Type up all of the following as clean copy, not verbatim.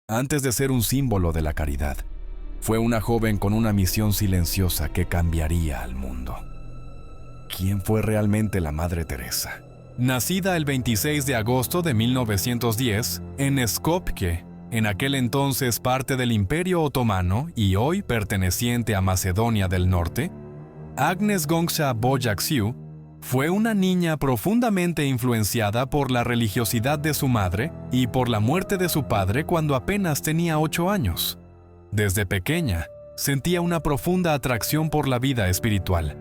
Antes de ser un símbolo de la caridad, fue una joven con una misión silenciosa que cambiaría al mundo. ¿Quién fue realmente la Madre Teresa? Nacida el 26 de agosto de 1910 en Skopje, en aquel entonces parte del Imperio Otomano y hoy perteneciente a Macedonia del Norte, Agnes Gongsha Bojaxiu fue una niña profundamente influenciada por la religiosidad de su madre y por la muerte de su padre cuando apenas tenía 8 años. Desde pequeña, sentía una profunda atracción por la vida espiritual.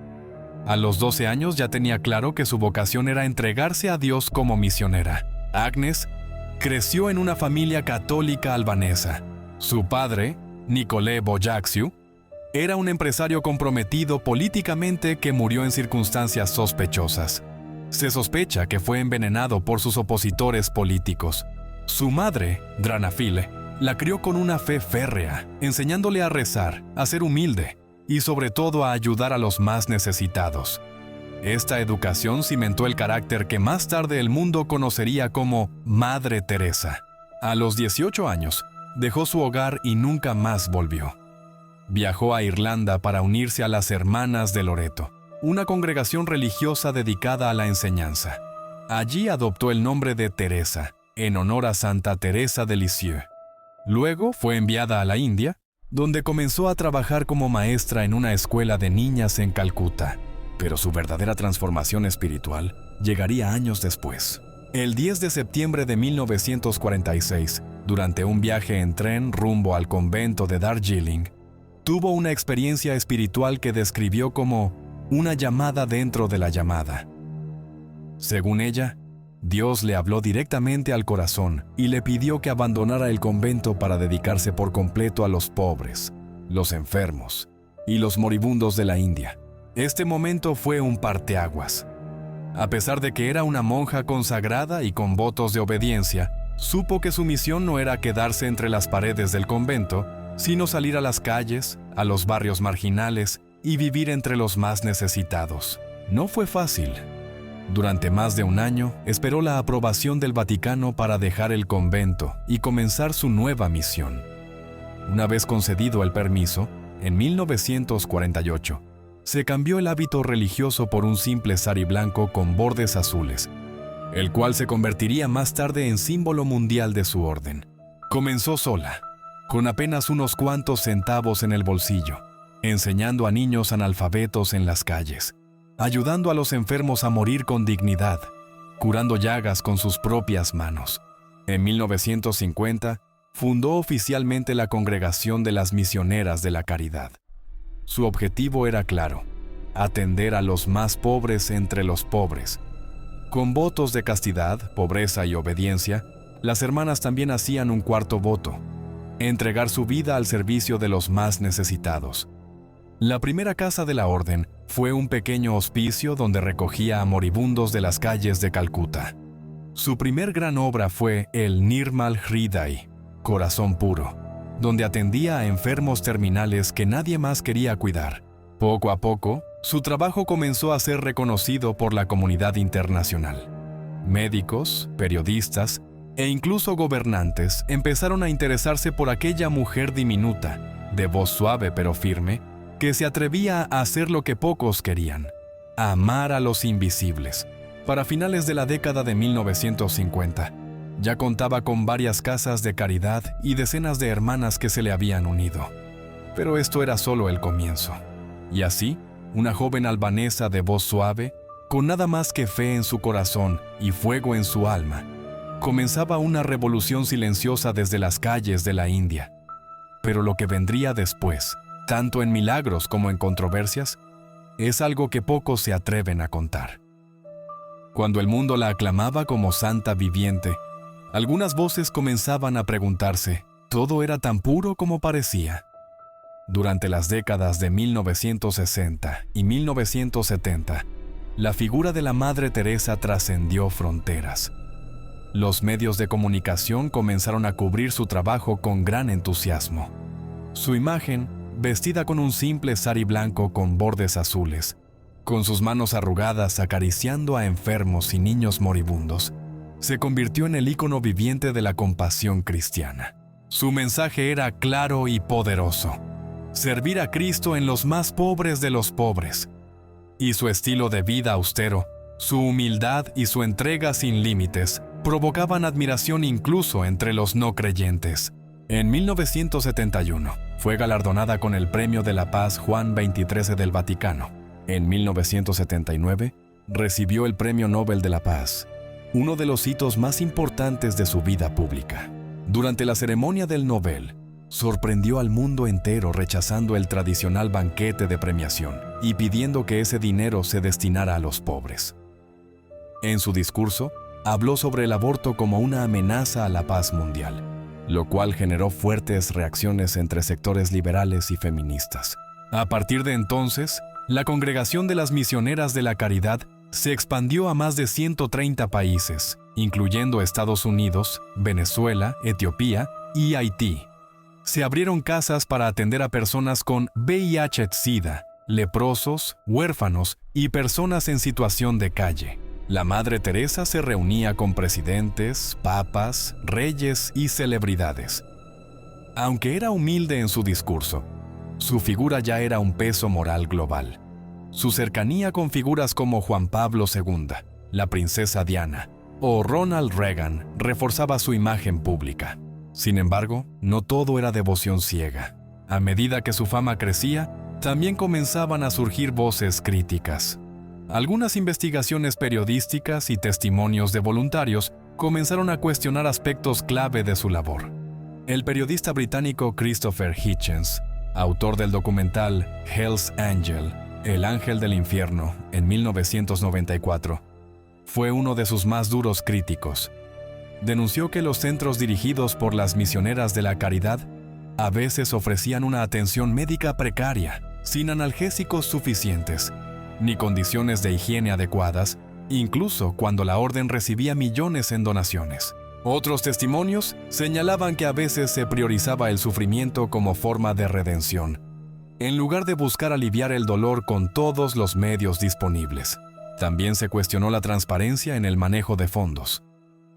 A los 12 años ya tenía claro que su vocación era entregarse a Dios como misionera. Agnes creció en una familia católica albanesa. Su padre, Nicolae Bojaxiu, era un empresario comprometido políticamente que murió en circunstancias sospechosas. Se sospecha que fue envenenado por sus opositores políticos. Su madre, Dranafile, la crió con una fe férrea, enseñándole a rezar, a ser humilde y sobre todo a ayudar a los más necesitados. Esta educación cimentó el carácter que más tarde el mundo conocería como Madre Teresa. A los 18 años, dejó su hogar y nunca más volvió. Viajó a Irlanda para unirse a las Hermanas de Loreto, una congregación religiosa dedicada a la enseñanza. Allí adoptó el nombre de Teresa, en honor a Santa Teresa de Lisieux. Luego fue enviada a la India, donde comenzó a trabajar como maestra en una escuela de niñas en Calcuta. Pero su verdadera transformación espiritual llegaría años después. El 10 de septiembre de 1946, durante un viaje en tren rumbo al convento de Darjeeling, tuvo una experiencia espiritual que describió como una llamada dentro de la llamada. Según ella, Dios le habló directamente al corazón y le pidió que abandonara el convento para dedicarse por completo a los pobres, los enfermos y los moribundos de la India. Este momento fue un parteaguas. A pesar de que era una monja consagrada y con votos de obediencia, supo que su misión no era quedarse entre las paredes del convento, sino salir a las calles, a los barrios marginales y vivir entre los más necesitados. No fue fácil. Durante más de un año, esperó la aprobación del Vaticano para dejar el convento y comenzar su nueva misión. Una vez concedido el permiso, en 1948, se cambió el hábito religioso por un simple sari blanco con bordes azules, el cual se convertiría más tarde en símbolo mundial de su orden. Comenzó sola, con apenas unos cuantos centavos en el bolsillo, enseñando a niños analfabetos en las calles, ayudando a los enfermos a morir con dignidad, curando llagas con sus propias manos. En 1950, fundó oficialmente la Congregación de las Misioneras de la Caridad. Su objetivo era claro: atender a los más pobres entre los pobres. Con votos de castidad, pobreza y obediencia, las hermanas también hacían un cuarto voto: entregar su vida al servicio de los más necesitados. La primera casa de la orden fue un pequeño hospicio donde recogía a moribundos de las calles de Calcuta. Su primer gran obra fue el Nirmal Hriday, Corazón Puro, donde atendía a enfermos terminales que nadie más quería cuidar. Poco a poco, su trabajo comenzó a ser reconocido por la comunidad internacional. Médicos, periodistas e incluso gobernantes empezaron a interesarse por aquella mujer diminuta, de voz suave pero firme, que se atrevía a hacer lo que pocos querían: amar a los invisibles. Para finales de la década de 1950, ya contaba con varias casas de caridad y decenas de hermanas que se le habían unido. Pero esto era solo el comienzo. Y así, una joven albanesa de voz suave, con nada más que fe en su corazón y fuego en su alma, comenzaba una revolución silenciosa desde las calles de la India. Pero lo que vendría después, tanto en milagros como en controversias, es algo que pocos se atreven a contar. Cuando el mundo la aclamaba como santa viviente, algunas voces comenzaban a preguntarse: ¿todo era tan puro como parecía? Durante las décadas de 1960 y 1970, la figura de la Madre Teresa trascendió fronteras. Los medios de comunicación comenzaron a cubrir su trabajo con gran entusiasmo. Su imagen, vestida con un simple sari blanco con bordes azules, con sus manos arrugadas acariciando a enfermos y niños moribundos, se convirtió en el ícono viviente de la compasión cristiana. Su mensaje era claro y poderoso: servir a Cristo en los más pobres de los pobres. Y su estilo de vida austero, su humildad y su entrega sin límites provocaban admiración incluso entre los no creyentes. En 1971 fue galardonada con el Premio de la Paz Juan XXIII del Vaticano. En 1979 recibió el Premio Nobel de la Paz, uno de los hitos más importantes de su vida pública. Durante la ceremonia del Nobel, sorprendió al mundo entero rechazando el tradicional banquete de premiación y pidiendo que ese dinero se destinara a los pobres. En su discurso, habló sobre el aborto como una amenaza a la paz mundial, lo cual generó fuertes reacciones entre sectores liberales y feministas. A partir de entonces, la Congregación de las Misioneras de la Caridad se expandió a más de 130 países, incluyendo Estados Unidos, Venezuela, Etiopía y Haití. Se abrieron casas para atender a personas con VIH-Sida, leprosos, huérfanos y personas en situación de calle. La Madre Teresa se reunía con presidentes, papas, reyes y celebridades. Aunque era humilde en su discurso, su figura ya era un peso moral global. Su cercanía con figuras como Juan Pablo II, la princesa Diana o Ronald Reagan reforzaba su imagen pública. Sin embargo, no todo era devoción ciega. A medida que su fama crecía, también comenzaban a surgir voces críticas. Algunas investigaciones periodísticas y testimonios de voluntarios comenzaron a cuestionar aspectos clave de su labor. El periodista británico Christopher Hitchens, autor del documental Hell's Angel, El Ángel del Infierno, en 1994, fue uno de sus más duros críticos. Denunció que los centros dirigidos por las misioneras de la caridad a veces ofrecían una atención médica precaria, sin analgésicos suficientes, ni condiciones de higiene adecuadas, incluso cuando la orden recibía millones en donaciones. Otros testimonios señalaban que a veces se priorizaba el sufrimiento como forma de redención, en lugar de buscar aliviar el dolor con todos los medios disponibles. También se cuestionó la transparencia en el manejo de fondos.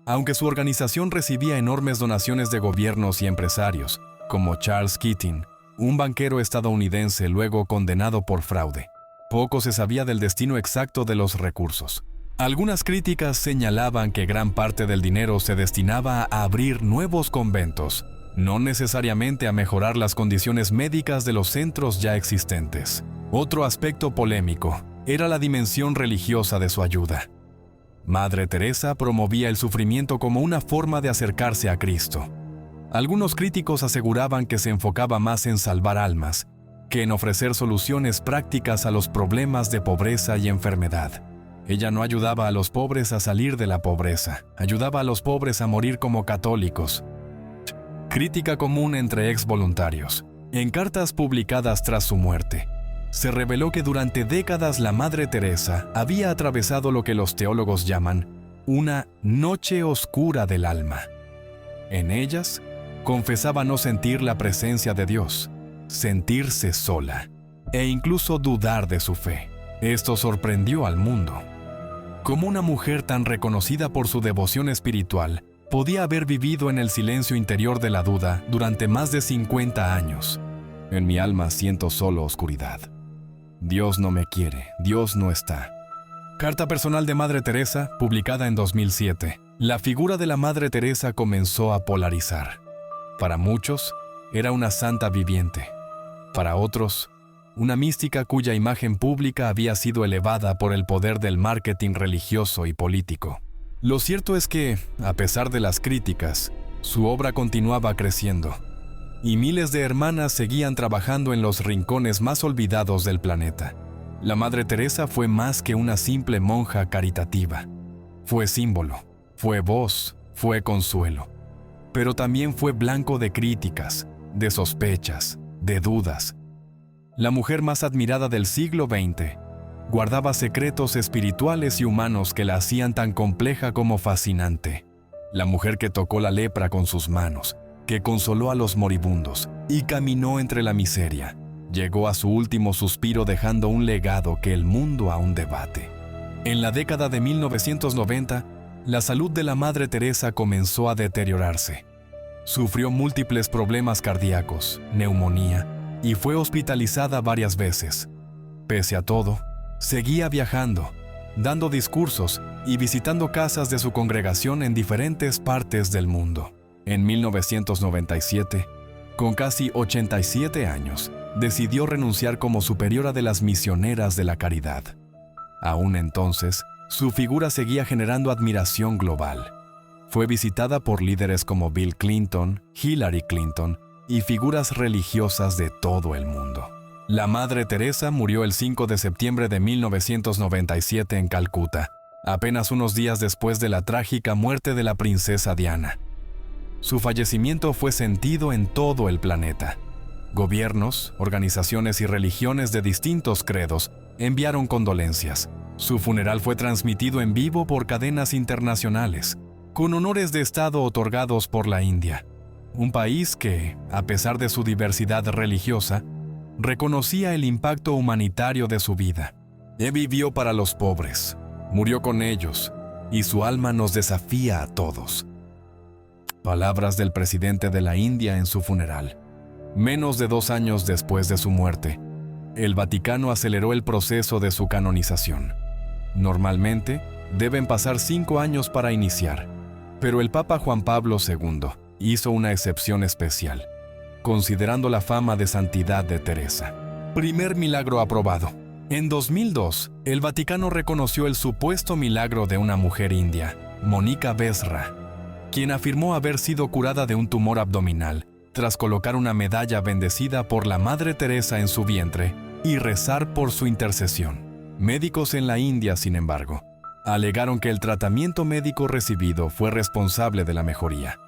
Aunque su organización recibía enormes donaciones de gobiernos y empresarios, como Charles Keating, un banquero estadounidense luego condenado por fraude, poco se sabía del destino exacto de los recursos. Algunas críticas señalaban que gran parte del dinero se destinaba a abrir nuevos conventos, no necesariamente a mejorar las condiciones médicas de los centros ya existentes. Otro aspecto polémico era la dimensión religiosa de su ayuda. Madre Teresa promovía el sufrimiento como una forma de acercarse a Cristo. Algunos críticos aseguraban que se enfocaba más en salvar almas que en ofrecer soluciones prácticas a los problemas de pobreza y enfermedad. Ella no ayudaba a los pobres a salir de la pobreza, ayudaba a los pobres a morir como católicos. Crítica común entre ex voluntarios. En cartas publicadas tras su muerte, se reveló que durante décadas la Madre Teresa había atravesado lo que los teólogos llaman una noche oscura del alma. En ellas, confesaba no sentir la presencia de Dios, sentirse sola e incluso dudar de su fe. Esto sorprendió al mundo. ¿Cómo una mujer tan reconocida por su devoción espiritual podía haber vivido en el silencio interior de la duda durante más de 50 años? En mi alma siento solo oscuridad. Dios no me quiere, Dios no está. Carta personal de Madre Teresa, publicada en 2007. La figura de la Madre Teresa comenzó a polarizar. Para muchos, era una santa viviente. Para otros, una mística cuya imagen pública había sido elevada por el poder del marketing religioso y político. Lo cierto es que, a pesar de las críticas, su obra continuaba creciendo, y miles de hermanas seguían trabajando en los rincones más olvidados del planeta. La Madre Teresa fue más que una simple monja caritativa. Fue símbolo, fue voz, fue consuelo. Pero también fue blanco de críticas, de sospechas, de dudas. La mujer más admirada del siglo XX guardaba secretos espirituales y humanos que la hacían tan compleja como fascinante. La mujer que tocó la lepra con sus manos, que consoló a los moribundos y caminó entre la miseria, llegó a su último suspiro dejando un legado que el mundo aún debate. En la década de 1990, la salud de la Madre Teresa comenzó a deteriorarse. Sufrió múltiples problemas cardíacos, neumonía, y fue hospitalizada varias veces. Pese a todo, seguía viajando, dando discursos y visitando casas de su congregación en diferentes partes del mundo. En 1997, con casi 87 años, decidió renunciar como superiora de las misioneras de la caridad. Aún entonces, su figura seguía generando admiración global. Fue visitada por líderes como Bill Clinton, Hillary Clinton y figuras religiosas de todo el mundo. La Madre Teresa murió el 5 de septiembre de 1997 en Calcuta, apenas unos días después de la trágica muerte de la princesa Diana. Su fallecimiento fue sentido en todo el planeta. Gobiernos, organizaciones y religiones de distintos credos enviaron condolencias. Su funeral fue transmitido en vivo por cadenas internacionales, con honores de Estado otorgados por la India, un país que, a pesar de su diversidad religiosa, reconocía el impacto humanitario de su vida. Él vivió para los pobres, murió con ellos, y su alma nos desafía a todos. Palabras del presidente de la India en su funeral. Menos de 2 años después de su muerte, el Vaticano aceleró el proceso de su canonización. Normalmente, deben pasar 5 años para iniciar, pero el Papa Juan Pablo II hizo una excepción especial, considerando la fama de santidad de Teresa. Primer milagro aprobado. En 2002, el Vaticano reconoció el supuesto milagro de una mujer india, Monica Besra, quien afirmó haber sido curada de un tumor abdominal tras colocar una medalla bendecida por la Madre Teresa en su vientre y rezar por su intercesión. Médicos en la India, sin embargo, alegaron que el tratamiento médico recibido fue responsable de la mejoría.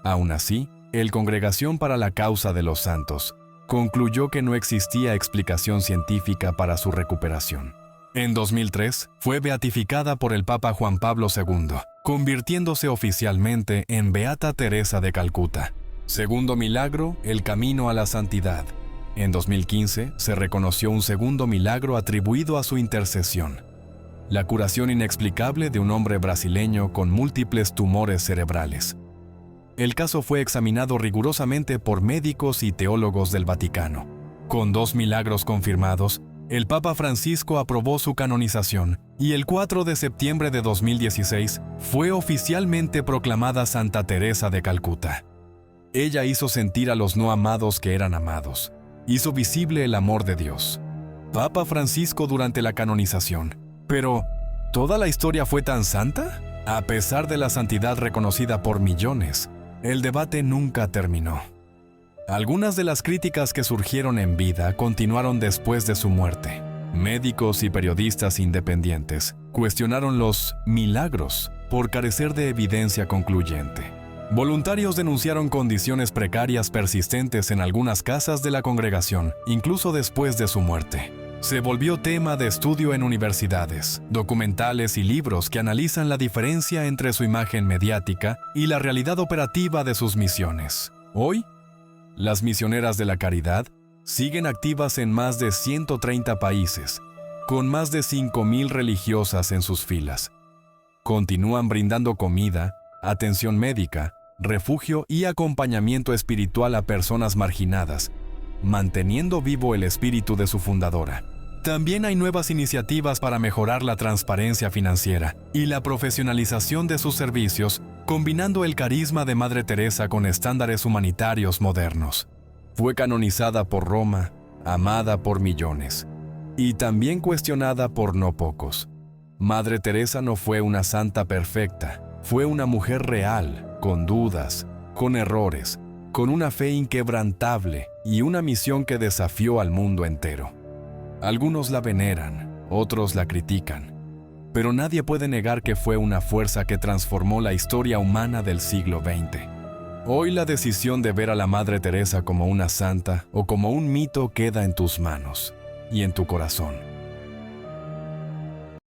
Aún así, el Congregación para la Causa de los Santos concluyó que no existía explicación científica para su recuperación. En 2003, fue beatificada por el Papa Juan Pablo II, convirtiéndose oficialmente en Beata Teresa de Calcuta. Segundo milagro, el camino a la santidad. En 2015, se reconoció un segundo milagro atribuido a su intercesión: la curación inexplicable de un hombre brasileño con múltiples tumores cerebrales. El caso fue examinado rigurosamente por médicos y teólogos del Vaticano. Con 2 milagros confirmados, el Papa Francisco aprobó su canonización y el 4 de septiembre de 2016 fue oficialmente proclamada Santa Teresa de Calcuta. Ella hizo sentir a los no amados que eran amados. Hizo visible el amor de Dios. Papa Francisco durante la canonización. Pero, ¿toda la historia fue tan santa? A pesar de la santidad reconocida por millones, el debate nunca terminó. Algunas de las críticas que surgieron en vida continuaron después de su muerte. Médicos y periodistas independientes cuestionaron los milagros por carecer de evidencia concluyente. Voluntarios denunciaron condiciones precarias persistentes en algunas casas de la congregación, incluso después de su muerte. Se volvió tema de estudio en universidades, documentales y libros que analizan la diferencia entre su imagen mediática y la realidad operativa de sus misiones. Hoy, las misioneras de la caridad siguen activas en más de 130 países, con más de 5,000 religiosas en sus filas. Continúan brindando comida, atención médica, refugio y acompañamiento espiritual a personas marginadas, manteniendo vivo el espíritu de su fundadora. También hay nuevas iniciativas para mejorar la transparencia financiera y la profesionalización de sus servicios, combinando el carisma de Madre Teresa con estándares humanitarios modernos. Fue canonizada por Roma, amada por millones, y también cuestionada por no pocos. Madre Teresa no fue una santa perfecta, fue una mujer real, con dudas, con errores, con una fe inquebrantable y una misión que desafió al mundo entero. Algunos la veneran, otros la critican, pero nadie puede negar que fue una fuerza que transformó la historia humana del siglo XX. Hoy la decisión de ver a la Madre Teresa como una santa o como un mito queda en tus manos y en tu corazón.